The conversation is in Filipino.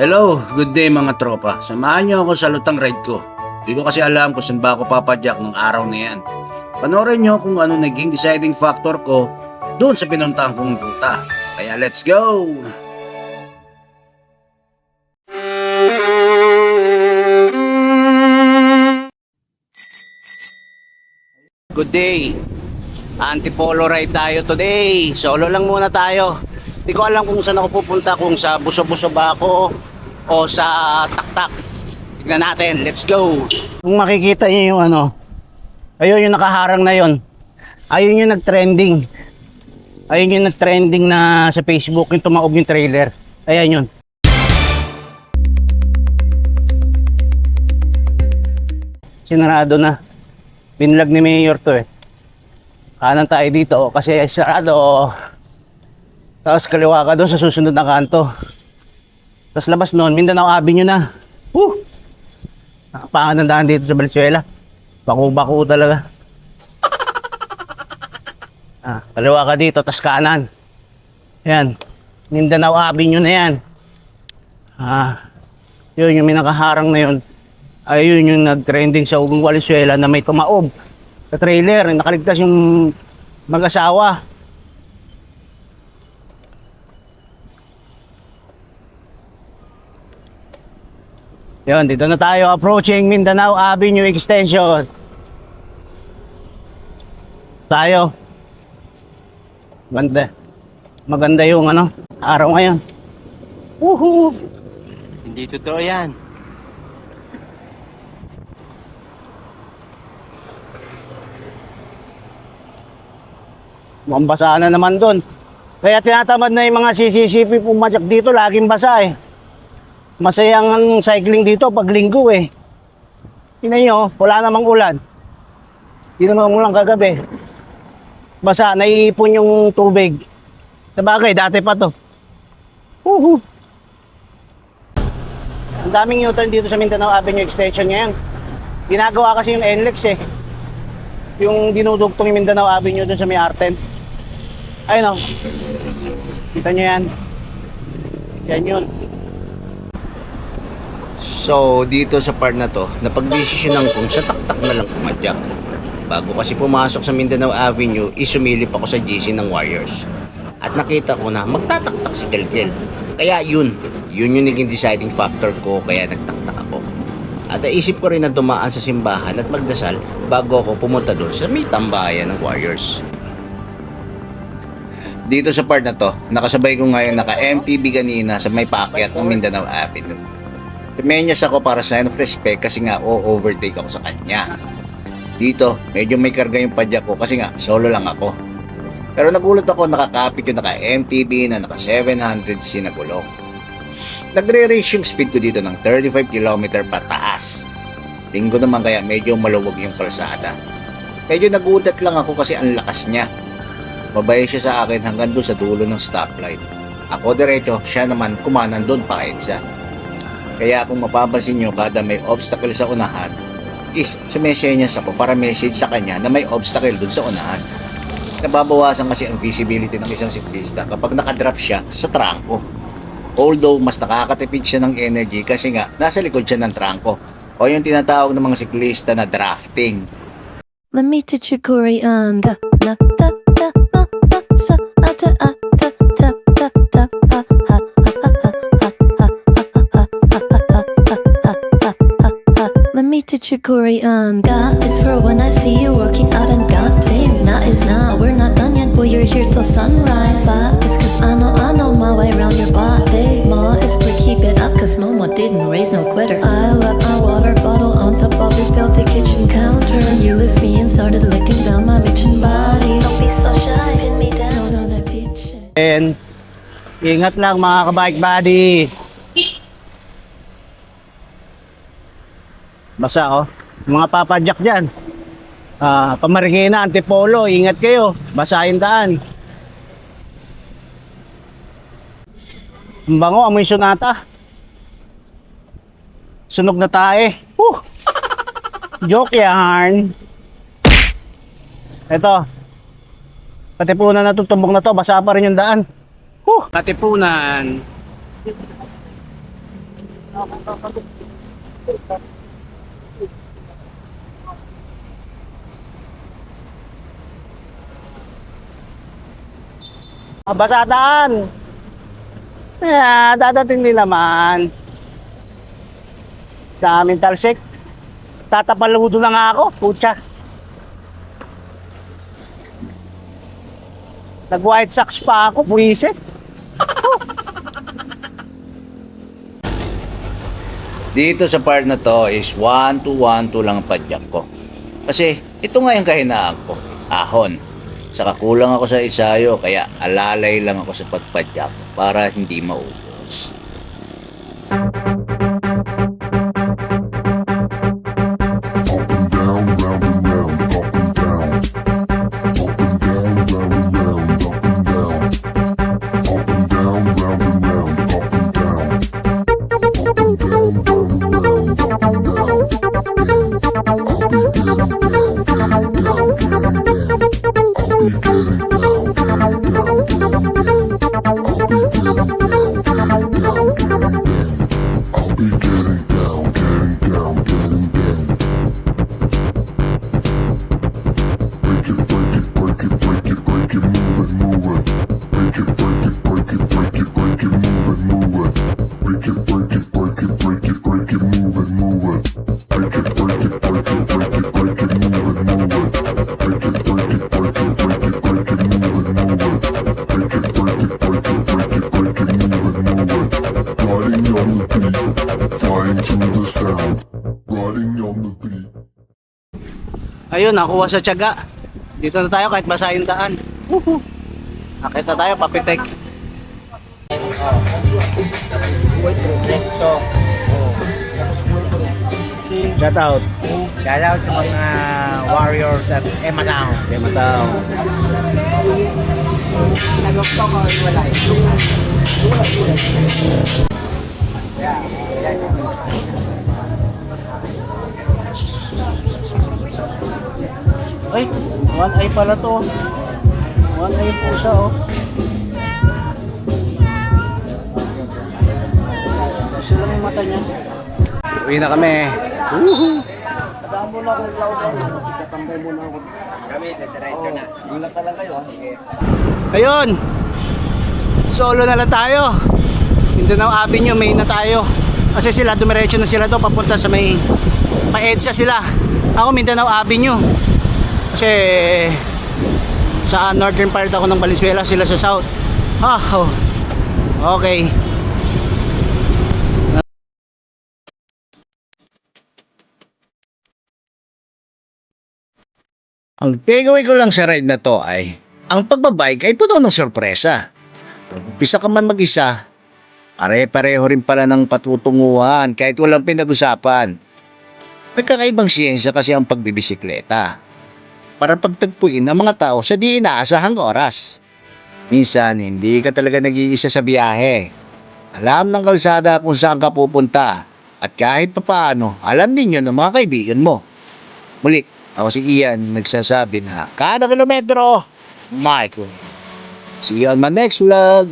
Hello, good day mga tropa. Samahan niyo ako sa lutang ride ko. Hindi ko kasi alam kung saan ba ako papadyak ng araw na yan. Panoorin niyo kung ano naging deciding factor ko doon sa pinuntahan kong ruta. Kaya let's go! Good day! Antipolo ride tayo today. Solo lang muna tayo. Hindi ko alam kung saan ako pupunta, kung sa buso-buso ba ako o sa taktak. Tignan natin, let's go! Kung makikita niyo yung ayun yung nakaharang na yon. Ayun yung nag-trending. Ayun yung nag-trending na sa Facebook, yung tumaob yung trailer. Ayan yun. Sinarado na. Binlag ni Mayor to eh. Kanan tayo dito kasi sarado. Tapos kaliwa ka doon sa susunod na kanto. Tapos labas noon, Mindanao Avenue na. Nakapangan dito sa Valenzuela. Baku-baku talaga. Kaliwa ka dito, tapos kanan. Yan. Mindanao Avenue na yan. Yun yung minakaharang na yun. Ayun yung nag-trending sa Valenzuela na may tumaob sa trailer. Nakaligtas yung mag-asawa. Yun, dito na tayo approaching Mindanao Avenue Extension. Tayo. Maganda yung araw ngayon. Woohoo! Hindi totoo yan. Mukhang basa na naman doon. Kaya tinatamad na yung mga CCCP pumadyak dito, laging basa eh. Masayang ang cycling dito pag linggo eh. Tingnan nyo, wala namang ulan. Hindi naman ulan kagabi. Basa, naiipon yung tubig. Sabagay, dati pa to. Woohoo! Ang daming U-turn dito sa Mindanao Avenue Extension ngayon. Ginagawa kasi yung NLEX eh. Yung dinudugtong yung Mindanao Avenue dun sa may Arten. Ayun o. Kita nyo yan. Yan yun. So, dito sa part na to, napagdesisyonan kong sa taktak na lang pumadyak. Bago kasi pumasok sa Mindanao Avenue, isumilip ako sa GC ng Warriors. At nakita ko na magtataktak si Kelkel. Kaya yun yung naging deciding factor ko, kaya nagtaktak ako. At naisip ko rin na dumaan sa simbahan at magdasal bago ako pumunta doon sa may tambayan ng Warriors. Dito sa part na to, nakasabay ko ngayon naka-MTB kanina sa may paakyat ng Mindanao Avenue. Menyas ako para sign of respect kasi nga overtake ako sa kanya. Dito, medyo may karga yung padyak ko kasi nga solo lang ako. Pero nagulat ako nakakapit yung naka-MTB na naka-700C na gulong. Nagre-race yung speed ko dito ng 35 km pataas. Linggo naman kaya medyo maluwag yung kalsada. Medyo nagulat lang ako kasi ang lakas niya. Mabay siya sa akin hanggang doon sa dulo ng stoplight. Ako diretso, siya naman kumanan doon pa EDSA. Kaya kung mapapansin nyo kada may obstacle sa unahan, is sumesenyas ako para message sa kanya na may obstacle doon sa unahan. Nababawasan kasi ang visibility ng isang siklista kapag nakadrop siya sa trangko. Although mas nakakatipid siya ng energy kasi nga nasa likod siya ng trangko o yung tinatawag ng mga siklista na drafting. Let me teach you Korean. Let me teach you Korean. Ga is for when I see you working out and got fame. Na is now, we're not done yet, boy, you're here till sunrise. Sa is cause I know my way around your body. Ma is for keep it up cause Momo didn't raise no quitter. I left my water bottle on top of your filthy kitchen counter. You lift me and started licking down my bitchin' body. Don't be so shy, spin me down on that beach. And ingat lang mga kabike buddy. Basa oh. Mga papadyak dyan. Pamarikina, Antipolo, ingat kayo. Basa yung daan. Ang bango, amoy sunata. Sunog na tae. Joke yan. Ito. Katipunan na itong tumbok na to. Basa pa rin yung daan. Katipunan. Basa daan. Dadating din naman. Daming talsik. Tatapaludo na nga ako, putya. Nag-white socks pa ako, buwisit. Dito sa part na to is 1-2-1-2 lang ang padyak ko. Kasi ito nga yung kahinaan ko, ahon. Saka kulang ako sa ensayo kaya alalay lang ako sa pagpadyak para hindi maubos. Ayun, nakuha sa tiyaga. Dito na tayo kahit basa yung daan. Nakita tayo, papitek. Shout out. Shout out sa mga warriors at Emma Okay, mataw. Nagokto ko, wala. Ay, one eye pala to. One eye po siya, oh. Gusto lang yung mata niya. Uwi na kami. Tadaan mo na ako, Claudia. Tatambay mo na ako. Kami, diretso na. Gulat talaga kayo, ha? Ayun! Solo na lang tayo. Mindanao Avenue, may na tayo. Kasi sila, dumiretso na sila to papunta sa may pa-EDSA sila. Ako, Mindanao Avenue. Kasi sa northern part ako ng Valenzuela, sila sa south. Oh. Okay. Ang takeaway ko lang sa ride na to ay ang pagbabike ay puno ng sorpresa. Umpisa ka man mag-isa, pare-pareho rin pala ng patutunguhan kahit walang pinag-usapan. May kakaibang siyensya kasi ang pagbibisikleta para pagtagpuin ang mga tao sa di inaasahang oras. Minsan, hindi ka talaga nag-iisa sa biyahe. Alam ng kalsada kung saan ka pupunta at kahit papaano, alam din yun ng mga kaibigan mo. Muli, ako si Ian nagsasabi na kada kilometro, Michael. See you on my next vlog.